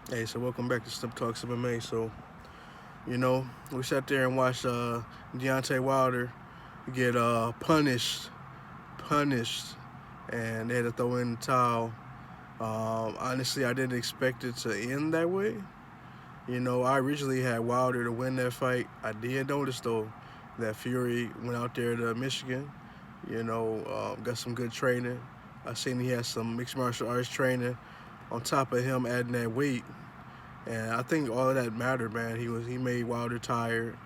Hey, so welcome back to SnipTalksMMA. So, we sat there and watched Deontay Wilder get punished, and they had to throw in the towel. Honestly, I didn't expect it to end that way. I originally had Wilder to win that fight. I did notice, though, that Fury went out there to Michigan, got some good training. I seen he had some mixed martial arts training on top of him adding that weight. And I think all of that mattered, man. He made Wilder tired.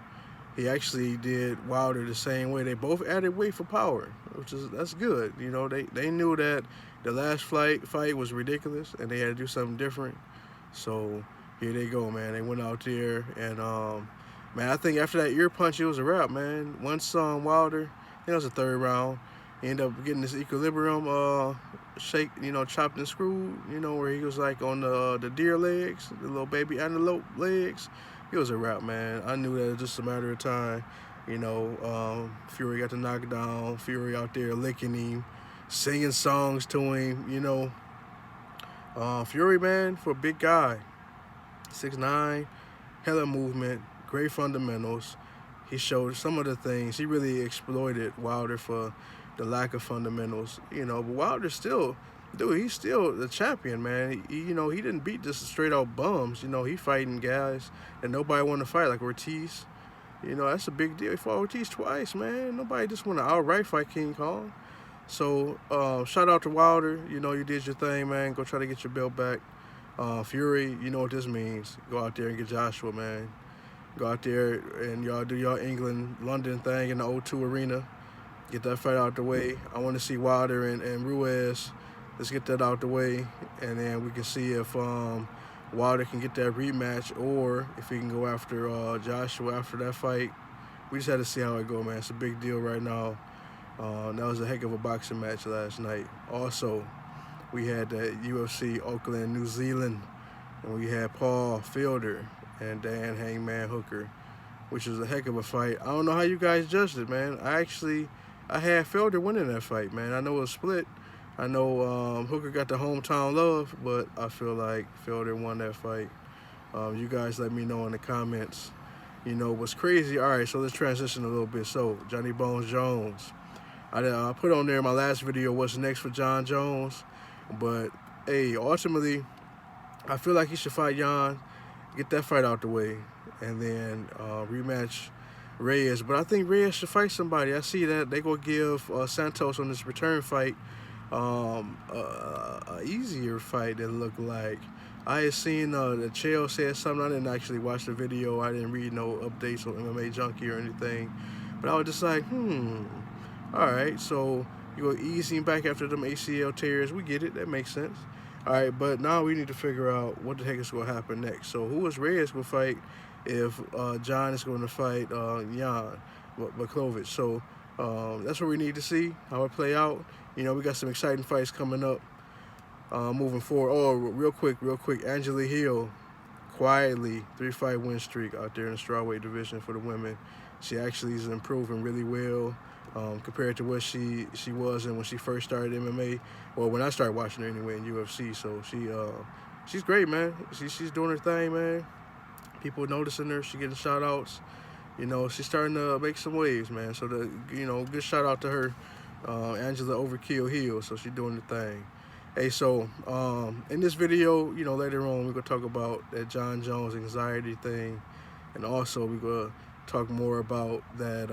He actually did Wilder the same way. They both added weight for power, that's good. They knew that the last fight was ridiculous, and they had to do something different. So here they go, man. They went out there, and man, I think after that ear punch, it was a wrap, man. Once Wilder, I think it was the third round, he ended up getting this equilibrium shake, chopped and screwed, where he was like on the deer legs, the little baby antelope legs. It was a wrap, man. I knew that it was just a matter of time. Fury got the knockdown. Fury out there licking him, singing songs to him. Fury, man, for a big guy, 6'9", hella movement, great fundamentals. He showed some of the things. He really exploited Wilder for the lack of fundamentals. But Wilder still, dude, he's still the champion, man. He didn't beat just straight out bums. He fighting guys that nobody want to fight, like Ortiz. That's a big deal. He fought Ortiz twice, man. Nobody just want to outright fight King Kong. So shout out to Wilder. You did your thing, man. Go try to get your belt back. Fury, you know what this means. Go out there and get Joshua, man. Go out there and y'all do your England, London thing in the O2 Arena. Get that fight out the way. I want to see Wilder and Ruiz. Let's get that out the way, and then we can see if Wilder can get that rematch or if he can go after Joshua after that fight. We just had to see how it go, man. It's a big deal right now. That was a heck of a boxing match last night. Also, we had the UFC Auckland, New Zealand, and we had Paul Felder and Dan Hangman Hooker, which was a heck of a fight. I don't know how you guys judged it, man. I had Felder winning that fight, man. I know it was split. I know Hooker got the hometown love, but I feel like Felder won that fight. You guys let me know in the comments. What's crazy. All right, so let's transition a little bit. So, Johnny Bones Jones. I put on there in my last video what's next for John Jones. But, hey, ultimately, I feel like he should fight Jan, get that fight out the way, and then rematch Reyes. But I think Reyes should fight somebody. I see that they going to give Santos on this return fight a easier fight than look like. I had seen the Chael said something. I didn't actually watch the video. I didn't read no updates on MMA Junkie or anything. But I was just like, all right, so you go easy back after them ACL tears. We get it. That makes sense. All right, but now we need to figure out what the heck is going to happen next. So who is Reyes going to fight if John is going to fight Jan Blachowicz? So that's what we need to see, how it play out. We got some exciting fights coming up moving forward. Oh, real quick. Angela Hill, quietly, 3-fight win streak out there in the strawweight division for the women. She actually is improving really well. Compared to what she was and when she first started MMA, well, when I started watching her anyway in UFC. So she's great, man. She's doing her thing, man. People noticing her. She getting shout outs. She's starting to make some waves, man. So good shout out to her, Angela Overkill Hill. So she's doing the thing. Hey, so in this video, later on we're gonna talk about that John Jones anxiety thing, and also we're gonna talk more about that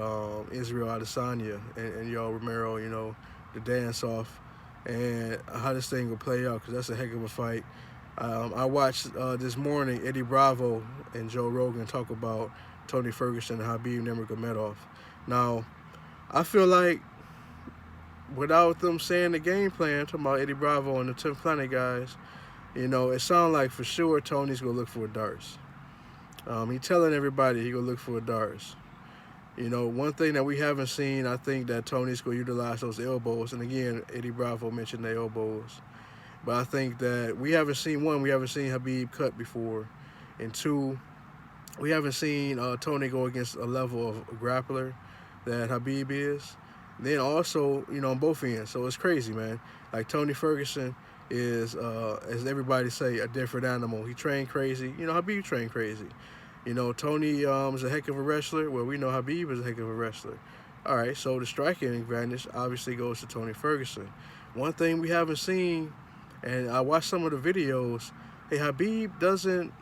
Israel Adesanya and y'all Romero, the dance off, and how this thing will play out, because that's a heck of a fight. I watched this morning Eddie Bravo and Joe Rogan talk about Tony Ferguson and Khabib Nurmagomedov. Now, I feel like without them saying the game plan, talking about Eddie Bravo and the 10th Planet guys, it sounds like for sure Tony's going to look for a darts. He telling everybody he gonna look for a darts. One thing that we haven't seen, I think that Tony's gonna utilize those elbows. And again, Eddie Bravo mentioned the elbows. But I think that we haven't seen Khabib cut before. And two, we haven't seen Tony go against a level of grappler that Khabib is. Then also, on both ends. So it's crazy, man. Like Tony Ferguson, is, as everybody say, a different animal. He trained crazy. You know, Habib trained crazy. You know, Tony is a heck of a wrestler. Well, we know Habib is a heck of a wrestler. All right, so the striking advantage obviously goes to Tony Ferguson. One thing we haven't seen, and I watched some of the videos. Hey, Habib doesn't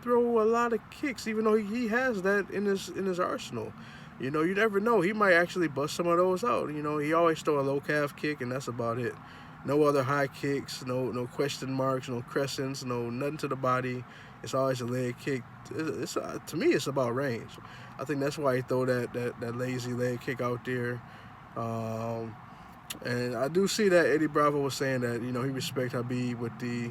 throw a lot of kicks, even though he has that in his arsenal. You know, you never know. He might actually bust some of those out. You know, he always throw a low calf kick, and that's about it. No other high kicks, no question marks, no crescents, no nothing to the body. It's always a leg kick. It's to me, it's about range. I think that's why he throw that lazy leg kick out there. Um, and I do see that Eddie Bravo was saying that, you know, he respect Habib with the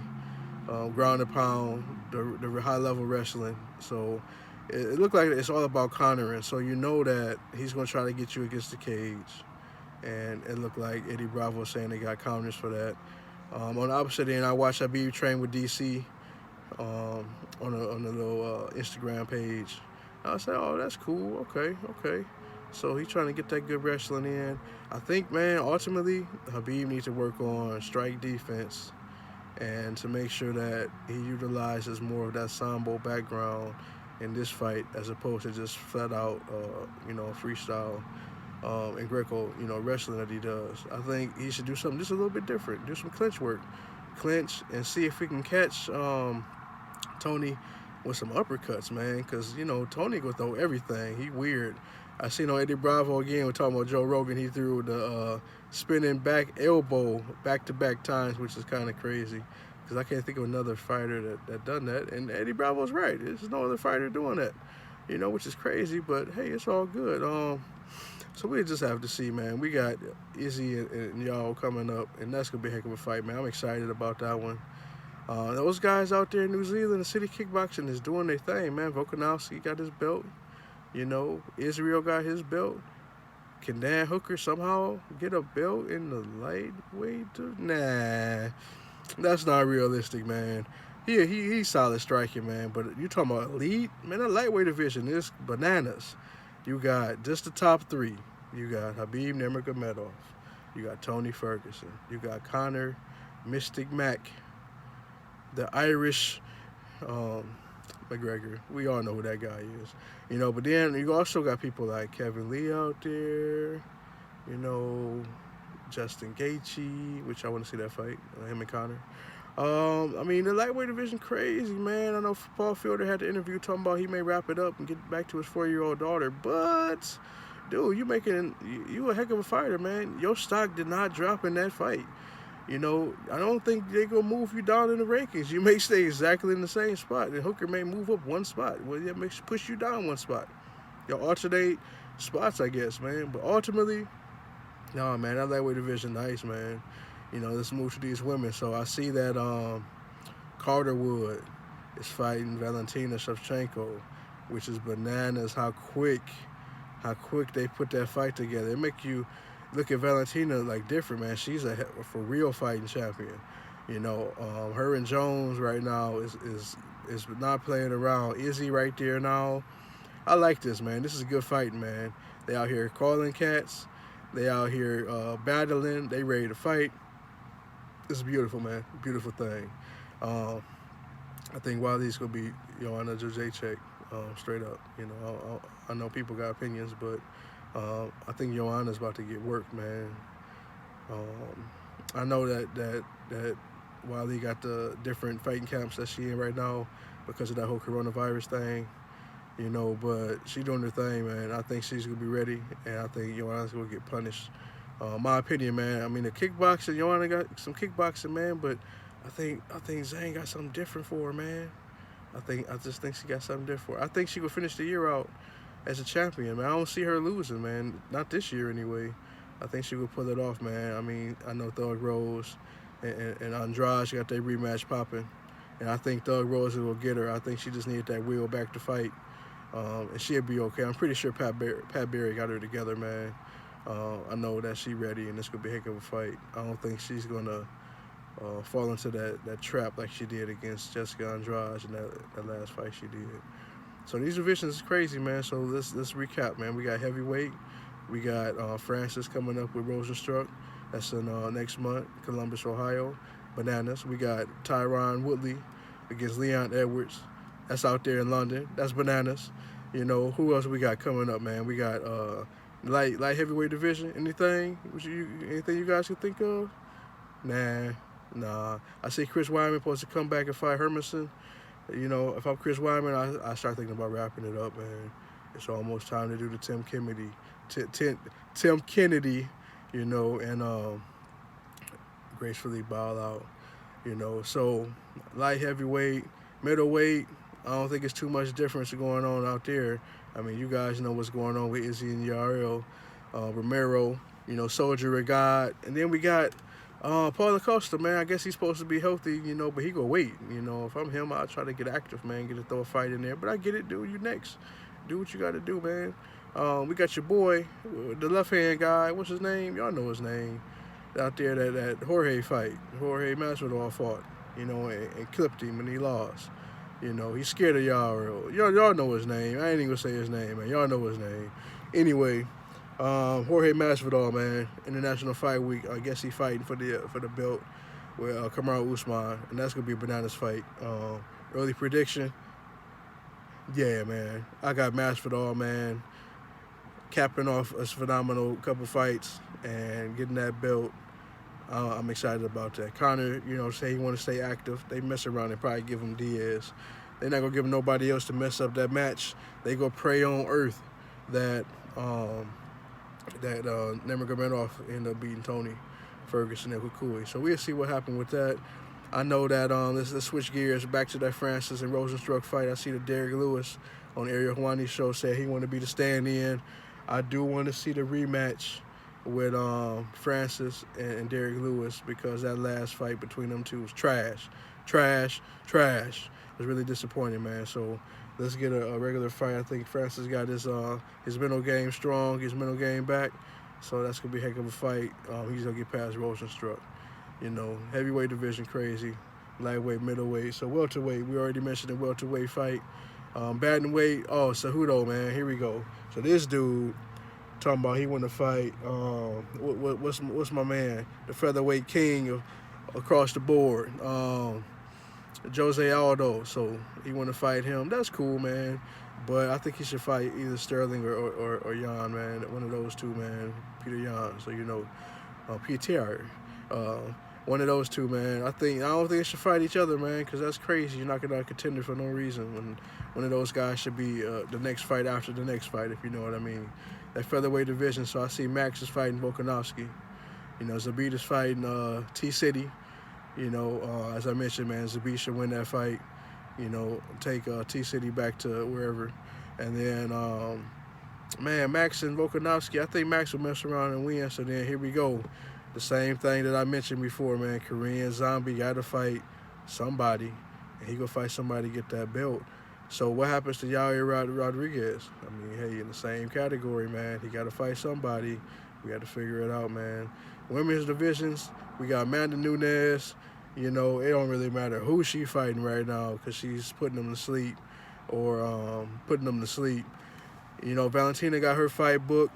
ground and pound, the high level wrestling. So it looked like it's all about countering. So you know that he's going to try to get you against the cage. And it looked like Eddie Bravo saying they got counters for that. On the opposite end, I watched Habib train with DC on a little Instagram page. I said, oh, that's cool. Okay. So he's trying to get that good wrestling in. I think, man, ultimately, Habib needs to work on strike defense and to make sure that he utilizes more of that sambo background in this fight as opposed to just flat out, freestyle and Greco, wrestling that he does. I think he should do something just a little bit different. Do some clinch work, clinch, and see if we can catch Tony with some uppercuts, man. Because Tony will throw everything. He weird. I seen on Eddie Bravo again. We're talking about Joe Rogan. He threw the spinning back elbow back-to-back times, which is kind of crazy. Because I can't think of another fighter that done that. And Eddie Bravo's right. There's no other fighter doing that. Which is crazy. But hey, it's all good. So we just have to see, man. We got Izzy and y'all coming up, and that's gonna be a heck of a fight, man. I'm excited about that one. Those guys out there in New Zealand, the city kickboxing is doing their thing, man. Volkanovski got his belt. Israel got his belt. Can Dan Hooker somehow get a belt in the lightweight? Nah, that's not realistic, man. He's solid striking, man. But you talking about elite, man? That lightweight division is bananas. You got just the top three. You got Habib Nurmagomedov. You got Tony Ferguson. You got Conor Mystic Mac, the Irish McGregor. We all know who that guy is. But then you also got people like Kevin Lee out there. Justin Gaethje, which I want to see that fight, him and Conor. The lightweight division crazy, man. I know Paul Fielder had the interview talking about he may wrap it up and get back to his 4-year-old daughter, but dude, you a heck of a fighter, man. Your stock did not drop in that fight. I don't think they're gonna move you down in the rankings. You may stay exactly in the same spot, and Hooker may move up one spot. Well, that makes push you down one spot. You'll alternate spots, I guess, man. But ultimately, no, man, that lightweight division, nice, man. Let's move to these women. So I see that Carter Wood is fighting Valentina Shevchenko, which is bananas how quick they put that fight together. It make you look at Valentina like different, man. She's a for real fighting champion. Her and Jones right now is not playing around. Izzy right there now. I like this, man. This is good fighting, man. They out here calling cats. They out here battling. They ready to fight. It's beautiful, man. Beautiful thing. I think Wiley's gonna be Joanna Jacek, straight up. I know people got opinions, but I think Joanna's about to get worked, man. I know that Wiley got the different fighting camps that she in right now because of that whole coronavirus thing. But she doing her thing, man. I think she's gonna be ready, and I think Joanna's gonna get punished. My opinion, man. The kickboxing, Joanna got some kickboxing, man, but I think Zhang got something different for her, man. I just think she got something different for her. I think she will finish the year out as a champion, man. I don't see her losing, man. Not this year, anyway. I think she will pull it off, man. I know Thug Rose and Andrade got their rematch popping, and I think Thug Rose will get her. I think she just needed that wheel back to fight, and she'll be okay. I'm pretty sure Pat Berry got her together, man. I know that she's ready, and it's going to be a heck of a fight. I don't think she's going to fall into that trap like she did against Jessica Andrade in that last fight she did. So these divisions is crazy, man. So let's recap, man. We got heavyweight. We got Francis coming up with Rosenstruck. That's in next month, Columbus, Ohio. Bananas. We got Tyron Woodley against Leon Edwards. That's out there in London. That's bananas. You know, who else we got coming up, man? We got light heavyweight division. Anything you guys can think of? Nah. I see Chris Weidman supposed to come back and fight Hermanson. You know, if I'm Chris Weidman, I start thinking about wrapping it up, man. It's almost time to do the Tim Kennedy, you know, and gracefully bow out, you know. So light heavyweight, middleweight, I don't think it's too much difference going on out there. I mean, you guys know what's going on with Izzy and Yarel, Romero, you know, Soldier of God. And then we got Paulo Costa, man. I guess he's supposed to be healthy, you know, but he go wait. You know, if I'm him, I'll try to get active, man, throw a fight in there. But I get it, dude. You next. Do what you got to do, man. We got your boy, the left-hand guy. What's his name? Y'all know his name. Out there, that Jorge fight. Jorge Masvidal fought, you know, and clipped him and he lost. You know, he's scared of y'all. Y'all know his name. I ain't even gonna say his name, man. Y'all know his name. Anyway, Jorge Masvidal, man, International Fight Week. I guess he's fighting for the belt with Kamaru Usman, and that's gonna be a bananas fight. Early prediction. Yeah, man. I got Masvidal, man, capping off a phenomenal couple fights and getting that belt. I'm excited about that. Conor, you know, say he want to stay active. They mess around and probably give him Diaz. They're not gonna give him nobody else to mess up that match. They go pray on earth that Nurmagomedov ended up beating Tony Ferguson and Kukui. So we'll see what happened with that. I know that let's switch gears back to that Francis and Rosenstruck fight. I see that Derek Lewis on Ariel Helwani's show said he wanted to be the stand-in. I do want to see the rematch with Francis and Derek Lewis because that last fight between them two was trash. It was really disappointing, man. So let's get a regular fight. I think Francis got his mental game strong, his mental game back. So that's going to be a heck of a fight. He's going to get past Rosenstruck. You know, heavyweight division crazy, lightweight, middleweight. So welterweight, we already mentioned the welterweight fight. Bantamweight, Cejudo, man, here we go. So this dude talking about he want to fight, what's my man, the featherweight king across the board, Jose Aldo. So he want to fight him. That's cool, man. But I think he should fight either Sterling or Yan, man. One of those two, man. Peter Yan. So you know, Peter. One of those two, man. I don't think they should fight each other, man, because that's crazy. You're knocking out a contender for no reason. When one of those guys should be the next fight after the next fight, if you know what I mean. That featherweight division. So I see Max is fighting Volkanovski. You know, Zabit is fighting T-City. You know, as I mentioned, man, Zabit should win that fight. You know, take T-City back to wherever. And then, man, Max and Volkanovski, I think Max will mess around and win. So then here we go. The same thing that I mentioned before, man. Korean Zombie got to fight somebody, and he gonna fight somebody to get that belt. So what happens to Yair Rodriguez? I mean, hey, in the same category, man. He got to fight somebody. We got to figure it out, man. Women's divisions, we got Amanda Nunes. You know, it don't really matter who she fighting right now because she's putting them to sleep or putting them to sleep. You know, Valentina got her fight booked.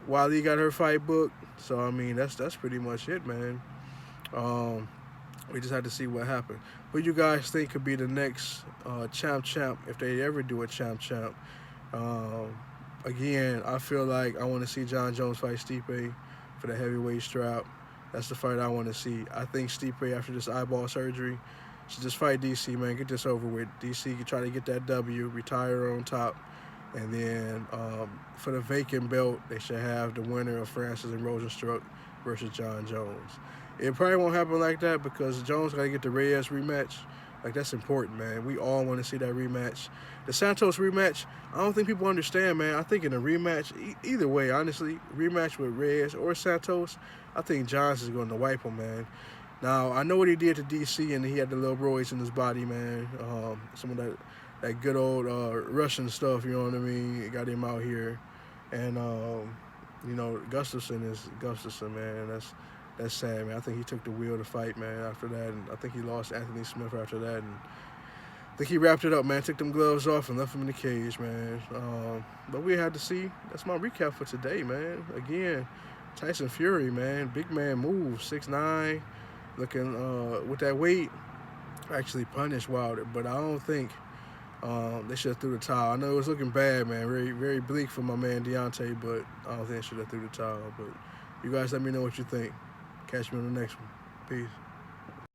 Wiley got her fight booked. So, I mean, that's pretty much it, man. We just had to see what happened. Who you guys think could be the next champ if they ever do a champ? Again, I feel like I want to see John Jones fight Stipe for the heavyweight strap. That's the fight I want to see. I think Stipe, after this eyeball surgery, should just fight DC, man. Get this over with. DC can try to get that W, retire on top. And then for the vacant belt, they should have the winner of Francis and Rosenstruck versus John Jones. It probably won't happen like that because Jones got to get the Reyes rematch. Like, that's important, man. We all want to see that rematch. The Santos rematch, I don't think people understand, man. I think in a rematch, either way, honestly, rematch with Reyes or Santos, I think Johns is going to wipe him, man. Now, I know what he did to DC, and he had the little roids in his body, man. Some of that good old Russian stuff, you know what I mean? It got him out here. And, you know, Gustafsson is Gustafsson, man. That's sad, man. I think he took the wheel to fight, man, after that. And I think he lost Anthony Smith after that. And I think he wrapped it up, man. Took them gloves off and left him in the cage, man. But we had to see. That's my recap for today, man. Again, Tyson Fury, man. Big man move. 6'9", looking with that weight. Actually punished Wilder, but I don't think they should have threw the towel. I know it was looking bad, man. Very, very bleak for my man Deontay, but I don't think they should have threw the towel. But you guys let me know what you think. Catch me on the next one. Peace.